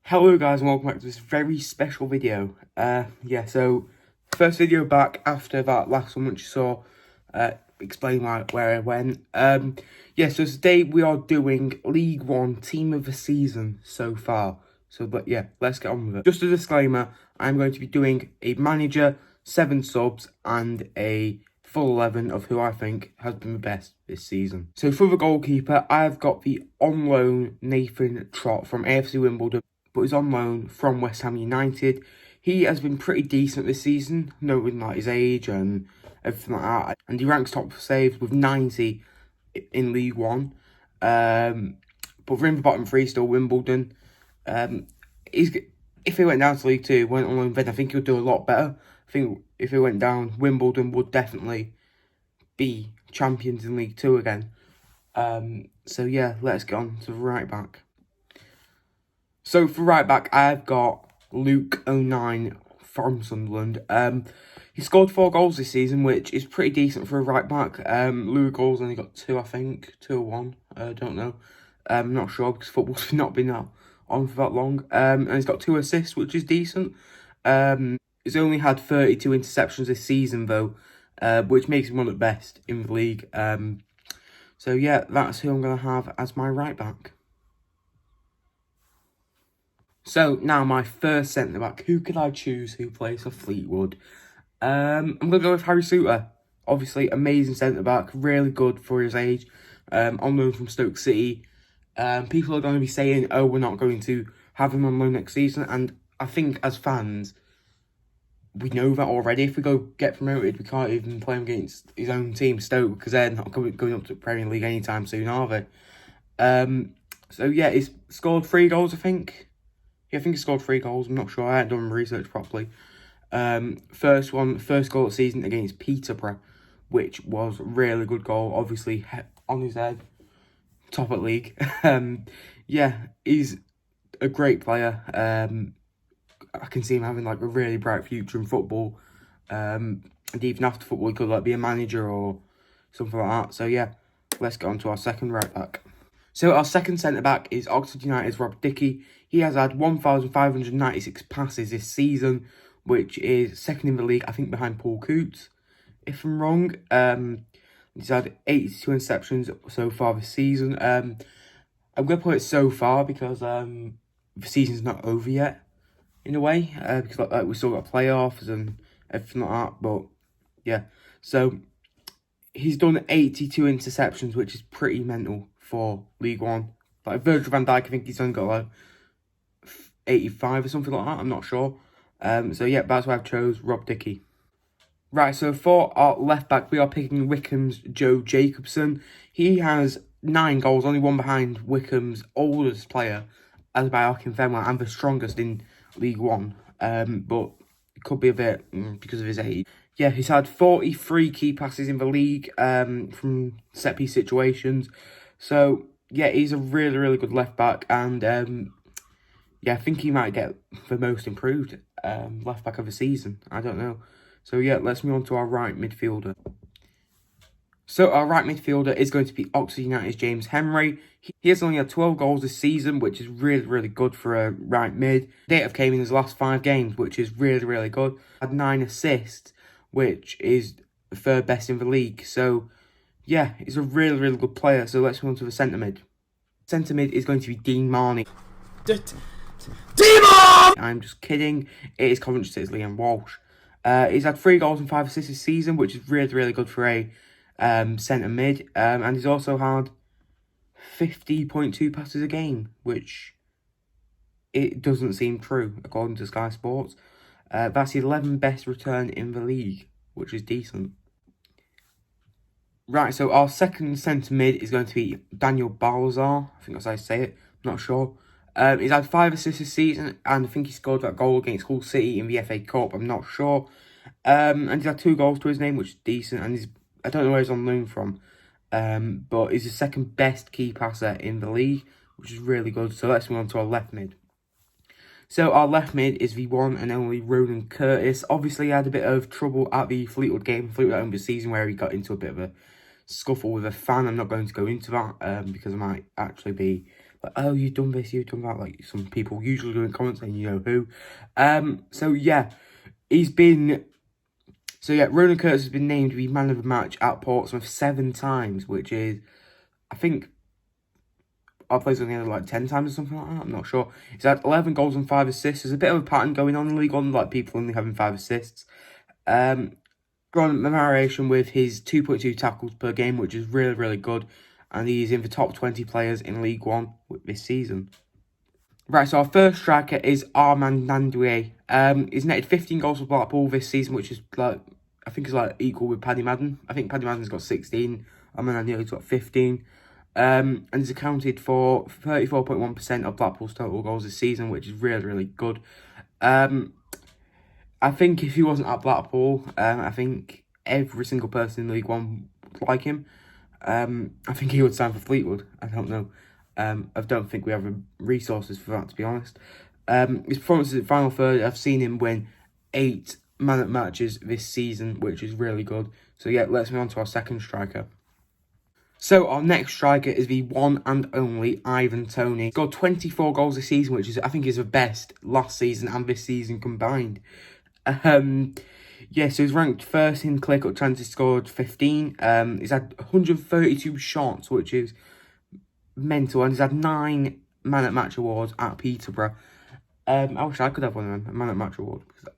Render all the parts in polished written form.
Hello guys and welcome back to this very special video. So first video back after that last one which you saw, explain where I went. So today we are doing League One Team of the Season so far. But let's get on with it. Just a disclaimer, I'm going to be doing a manager, 7 subs and a full 11 of who I think has been the best this season. So for the goalkeeper, I've got the on loan Nathan Trott from AFC Wimbledon, but he's on loan from West Ham United. He has been pretty decent this season, knowing like his age and everything like that. And he ranks top for saves with 90 in League One. But we're in the bottom 3 still, Wimbledon. If he went down to League 2, went on loan, then I think he'll do a lot better. I think if he went down, Wimbledon would definitely be champions in League 2 again. Let's get on to right back. So for right back, I've got Luke O'Nien from Sunderland. He scored 4 goals this season, which is pretty decent for a right back. Luke Goals only got 2, I think. 2 or 1. I don't know. I'm not sure because football's not been on for that long. And he's got 2 assists, which is decent. He's only had 32 interceptions this season, though, which makes him one of the best in the league. That's who I'm going to have as my right back. So, now my first centre-back. Who could I choose who plays for Fleetwood? I'm going to go with Harry Souttar. Obviously, amazing centre-back. Really good for his age. On loan from Stoke City. People are going to be saying, oh, we're not going to have him on loan next season. And I think as fans, we know that already. If we get promoted, we can't even play him against his own team, Stoke, because they're not going up to the Premier League anytime soon, are they? He's scored 3 goals, I think. I think he scored 3 goals. I'm not sure. I hadn't done research properly. First goal of the season against Peterborough, which was a really good goal. Obviously, on his head, top at league. He's a great player. I can see him having like a really bright future in football. And even after football, he could be a manager or something like that. Let's get on to our second right back. So our second centre-back is Oxford United's Rob Dickie. He has had 1,596 passes this season, which is second in the league, I think, behind Paul Coots, if I'm wrong. He's had 82 interceptions so far this season. I'm going to put it so far because the season's not over yet, in a way, because we still got playoffs and everything like that. So he's done 82 interceptions, which is pretty mental for League One. Like Virgil van Dijk, I think he's only got 85 or something like that. I'm not sure. That's why I've chose Rob Dickie. Right, so for our left back, we are picking Wycombe's Joe Jacobson. He has 9 goals, only one behind Wycombe's oldest player, Adebayo Akinfenwa, and the strongest in League One. But it could be a bit because of his age. Yeah, he's had 43 key passes in the league from set-piece situations. So, he's a really, really good left-back. And, I think he might get the most improved left-back of the season. I don't know. So, let's move on to our right midfielder. So, our right midfielder is going to be Oxford United's James Henry. He has only had 12 goals this season, which is really, really good for a right mid. Data came in his last 5 games, which is really, really good. Had 9 assists, which is the 3rd best in the league. So, he's a really, really good player. So, let's move on to the centre mid. Centre mid is going to be Dean Marney. Demon! I'm just kidding. It is Coventry City's Liam Walsh. He's had 3 goals and 5 assists this season, which is really, really good for a centre mid. And he's also had 50.2 passes a game, which it doesn't seem true, according to Sky Sports. That's the 11th best return in the league, which is decent. Right, so our second centre mid is going to be Daniel Balzar. I think that's how I say it. I'm not sure. He's had 5 assists this season, and I think he scored that goal against Hull City in the FA Cup. I'm not sure. And he's had 2 goals to his name, which is decent. And I don't know where he's on loan from, but he's the 2nd best key passer in the league, which is really good. So let's move on to our left mid. So our left mid is the one and only Ronan Curtis. Obviously, he had a bit of trouble at the Fleetwood game, Fleetwood over the season, where he got into a bit of a scuffle with a fan. I'm not going to go into that because I might actually be like, oh, you've done this, you've done that. Like some people usually do in comments saying, you know who. So yeah, Ronan Curtis has been named to be man of the match at Portsmouth 7 times, which is, I think, our players only had like 10 times or something like that. I'm not sure. He's had 11 goals and 5 assists. There's a bit of a pattern going on in League One, like people only having 5 assists. Drawn commemoration with his 2.2 tackles per game, which is really, really good. And he's in the top 20 players in League One this season. Right, so our first striker is Armand Gnanduillet. He's netted 15 goals for Blackpool this season, which is like, I think is like equal with Paddy Madden. I think Paddy Madden's got 16. Armand Gnanduillet's got 15. And he's accounted for 34.1% of Blackpool's total goals this season, which is really, really good. I think if he wasn't at Blackpool, I think every single person in League One would like him. I think he would sign for Fleetwood. I don't know. I don't think we have the resources for that, to be honest. His performances at Final Third, I've seen him win 8 man-up matches this season, which is really good. So yeah, let's move on to our second striker. So our next striker is the one and only Ivan Toney. He scored 24 goals this season, which is, I think, is the best last season and this season combined. Yeah, so he's ranked first in clear-cut chances, scored 15. He's had 132 shots, which is mental, and he's had 9 man-at-match awards at Peterborough. I wish I could have one of them, a man-at-match award, because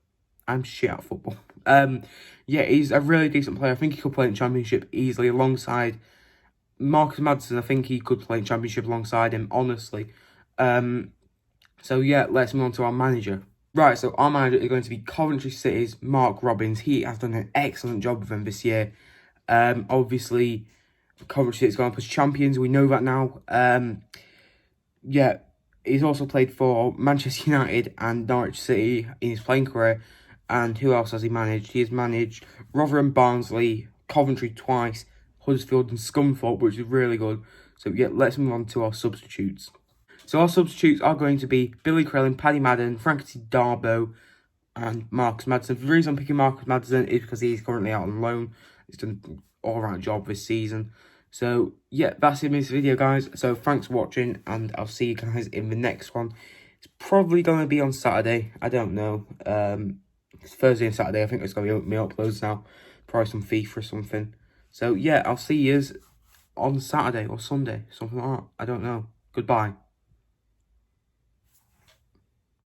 I'm shit at football. Yeah, he's a really decent player. I think he could play in Championship easily alongside Marcus Maddison. I think he could play in Championship alongside him, honestly. So yeah, let's move on to our manager. Right, so our manager is going to be Coventry City's Mark Robins. He has done an excellent job with them this year. Obviously, Coventry City's going up as champions. We know that now. Yeah, he's also played for Manchester United and Norwich City in his playing career. And who else has he managed? He has managed Rotherham, Barnsley, Coventry twice, Huddersfield and Scunthorpe, which is really good. So yeah, let's move on to our substitutes. So our substitutes are going to be Billy Crellin, Paddy Madden, Frankie Darboe, and Marcus Maddison. The reason I'm picking Marcus Maddison is because he's currently out on loan. He's done an all-round job this season. So, yeah, that's it in this video, guys. So, thanks for watching, and I'll see you guys in the next one. It's probably going to be on Saturday. I don't know. It's Thursday and Saturday. I think it's going to be my uploads now. Probably some FIFA or something. So, yeah, I'll see you on Saturday or Sunday. Something like that. I don't know. Goodbye.